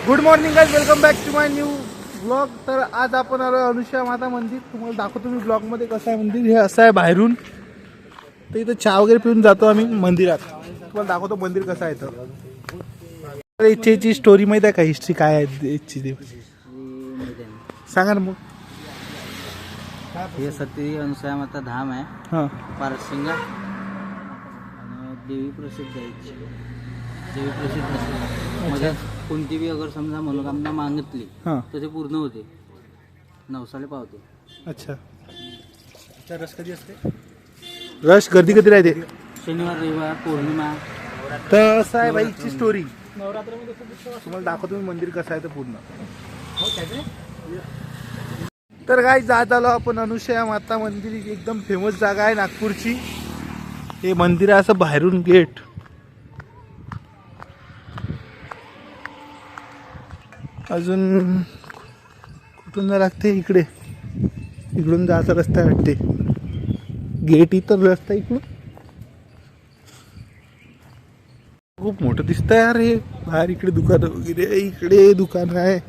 Good morning guys, welcome back to my new blog. तर आज आपण आलो अनुषा माता मंदिर. तुम्हाला दाखवतो मी ब्लॉगमध्ये कसं आहे मंदिर. हे असं आहे बाहेरून. तर इथं चहा वगैरे पिऊन जातो आम्ही मंदिरात. तुम्हाला दाखवतो मंदिर कसं आहे. तर इच्छेची स्टोरी माहिती आहे का? हिस्ट्री काय आहे इच्छेची सांगा ना मग. हे सती अनुसूया माता धाम आहे. हां पारसिंगा आणि देवी प्रसिद्ध आहे. देवी प्रसिद्ध असते म्हणजे कोणती बी अगर समजा मनोकामना मागितली हां तर ते पूर्ण होते. नवसाले पावते. अच्छा. रस कधी असते? रश गर्दी कधी राहते? शनिवार रविवार पौर्णिमा. तर असं आहे बाईची स्टोरी. तुम्हाला दाखवतो मी मंदिर कसं आहे तर पूर्ण. तर काय जात आलो आपण अनुसूया माता मंदिर. एकदम फेमस जागा आहे नागपूरची. हे मंदिर आहे असं बाहेरून गेट. अजून कुठून जा लागते? इकडे इकडून जायचा रस्ता वाटते. गेट इथं, रस्ता इकडून. खूप मोठं दिसतंय यार हे. बाहेर इकडे दुकान वगैरे, इकडे दुकान आहे.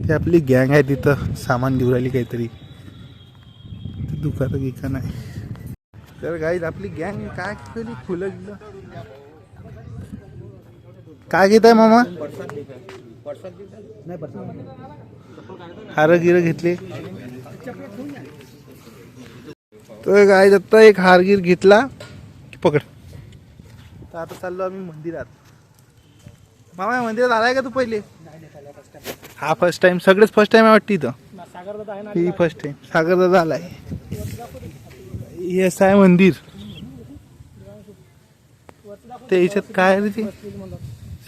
ते आपली गँग आहे तिथं सामान घेऊन राहिली काहीतरी. दुकान गिकान आहे. तर गाईज आपली गँग काय केली? फुलं गेलं काय घेत आहे मामा? हार गिर घेतले. तर गाईज आता एक हारगीर घेतला पकड. तर आता चाललो आम्ही मंदिरात. मामा मंदिरात आलाय का तू पहिले? हा फर्स्ट टाइम. सगळेच फर्स्ट टाइम आहे वाटतं इथं. ही फर्स्ट टाइम. सागर दादा आलाय. हे असं आहे मंदिर. ते याच्यात काय रे? ते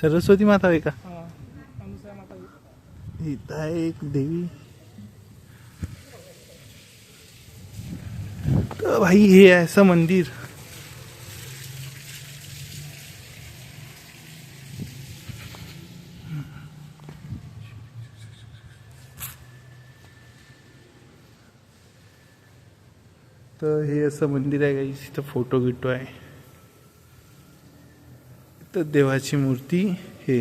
सरस्वती माता आहे का? इथं आहे एक देवी. तर भाई हे आहे असं मंदिर. तर हे असं मंदिर आहे गाईस. इथं फोटो गिटो आहे. तर देवाची मूर्ती. हे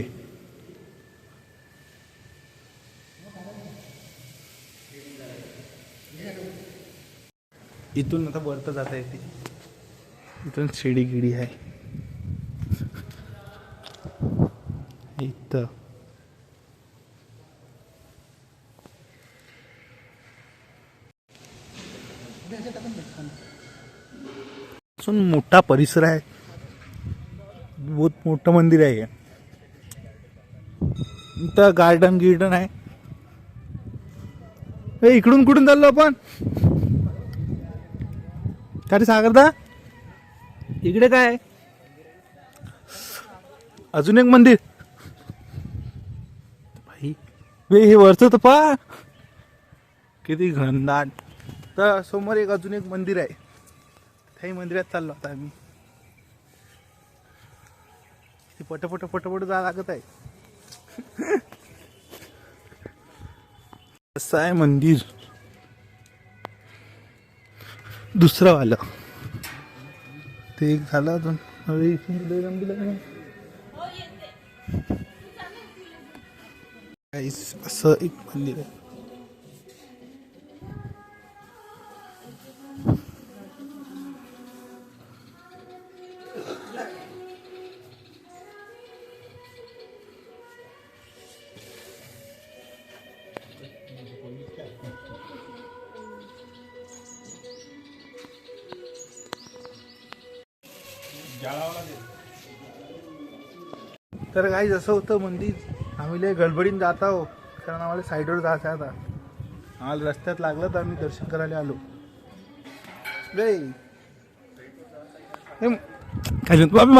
इथून आता वरत जाता येते. इथून शिडी गिडी आहे इथं. मोठा परिसर आहे. बहुत मोठं मंदिर आहे. इथं गार्डन गिर्डन आहे. इकडून कुठून चाललो आपण? काय सागरदा इकडे काय? अजून एक मंदिर. भाई हे वरचं तर पहा किती घनदाट. तर समोर एक अजून एक मंदिर आहे. त्याही मंदिरात चाललो आता आम्ही. ते पटपट पटपट जा लागत आहे. असं आहे मंदिर. दुसरं वालं ते एक झालं. अजून असं एक मंदिर आहे. तर काही जसं होतं मंदिर. आम्ही लय गडबडीन जात आहो कारण आम्हाला साईडवर जायचं आहे. आता आम्हाला रस्त्यात लागलं तर आम्ही दर्शन करायला आलो.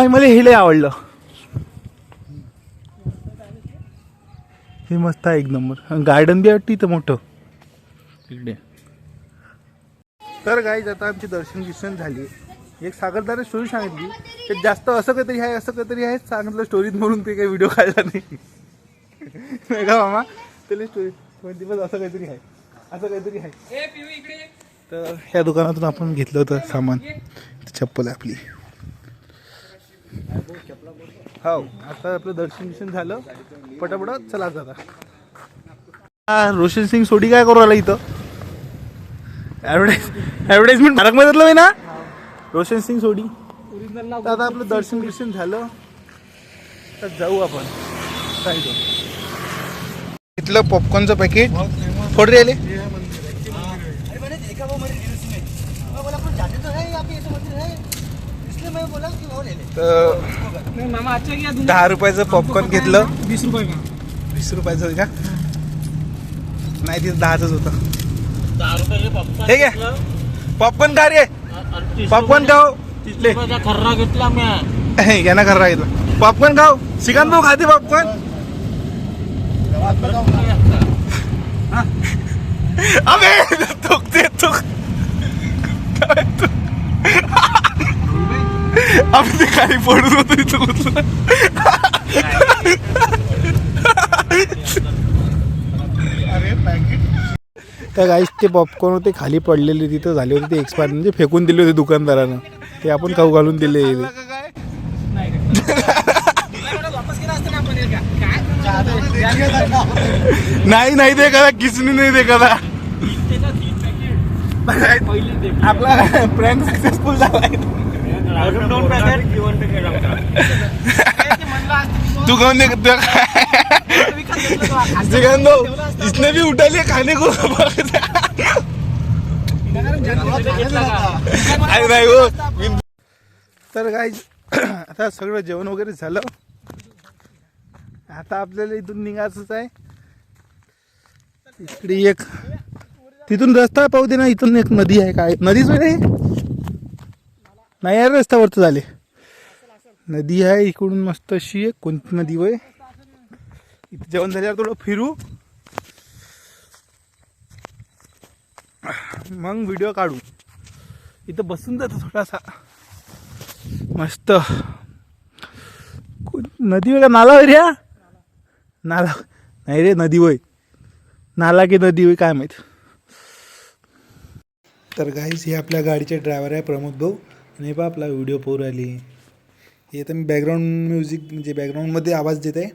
मला हे लय आवडलं. हे मस्त आहे एक नंबर. गार्डन बी वाटतं इथं मोठं इकडे. तर गाईज आता आमची दर्शन गिर्शन झाली. एक सागरदाने स्टोरी सांगितली. ते जास्त असं काहीतरी आहे असं काहीतरी आहे सांगितलं स्टोरीत म्हणून ते काही व्हिडिओ काढला नाही. नाही का मामा? त्याला स्टोरी कोणती पण असं काहीतरी आहे असं काहीतरी आहे. तर ह्या दुकानातून आपण घेतलं होतं सामान. चप्पल आहे आपली. हो आता आपलं दर्शन झालं पटापट चला जाता. हा रोशन सिंग सोडी काय करू राहिला इथं ॲडव्हर्टाइजमेंट भारतमधलं आहे ना रोशन सिंग सोडी. तर आता आपलं दर्शन झालं तर जाऊ आपण काय इथलं पॉपकॉर्नचं पॅकेट फोड रे आले. तर 10 रुपयाचं पॉपकॉर्न घेतलं. 20 रुपयाचं का नाही तिथं 10च होतं. ठीक आहे पॉपकॉर्न का रे पॉपकॉर्न खाऊ तिथले खर्रा घेतला मी यांना खर्रा घेतला पॉपकॉर्न खाऊ श्रीकांत भाऊ खाते पॉपकॉर्न. अबे थुकते थुक आपण ते खाली पडून होतो इथं कुठलं. त्या गाईस ते पॉपकॉर्न होते खाली पडलेले तिथं झाले होते ते एक्सपायर म्हणजे फेकून दिले होते दुकानदारानं. ते आपण खाऊ घालून दिले. नाही नाही ते करा किसनी नाही ते करा आपला प्रँक सक्सेसफुल झालाय. तू कौन इसने भी उठा लिया खाने को. तर काय आता सगळं जेवण वगैरे झालं. आता आपल्याला इथून निघायचंच आहे. इकडे एक तिथून रस्ता पाहू दे ना. इथून एक नदी आहे काय नदीच नाही यार रस्त्यावरच झाले नदी आहे इकडून मस्त अशी आहे. कोणती नदी होय इथे जेवण झाल्यावर थोडं फिरू मग व्हिडिओ काढू. इथं बसून जातो थोडासा मस्त. नदी होय का नाला होय रे नाला नाही रे नदी होय नाला की नदी होय काय माहित. तर गाईस हे आपल्या गाडीचे ड्रायव्हर आहे प्रमोद भाऊ आणि बा आपला व्हिडिओ पोर आली. हे तर मी बॅकग्राऊंड म्युझिक म्हणजे बॅकग्राऊंडमध्ये आवाज देत आहे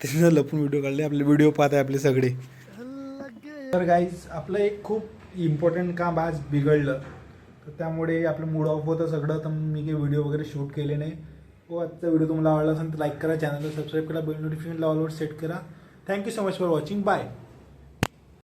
त्याच्यानं लपून व्हिडिओ काढले. आपले व्हिडिओ पाहत आहे आपले सगळे. तर गाईज आपलं एक खूप इम्पॉर्टंट काम आज बिघडलं तर त्यामुळे आपलं मूड ऑफ होतं सगळं. तर मी काही व्हिडिओ वगैरे शूट केले नाही. हो आजचा व्हिडिओ तुम्हाला आवडला असेल तर लाईक करा चॅनलला सबस्क्राईब करा बेल नोटिफिकेशन ऑलवर सेट करा. Thank you so much for watching bye.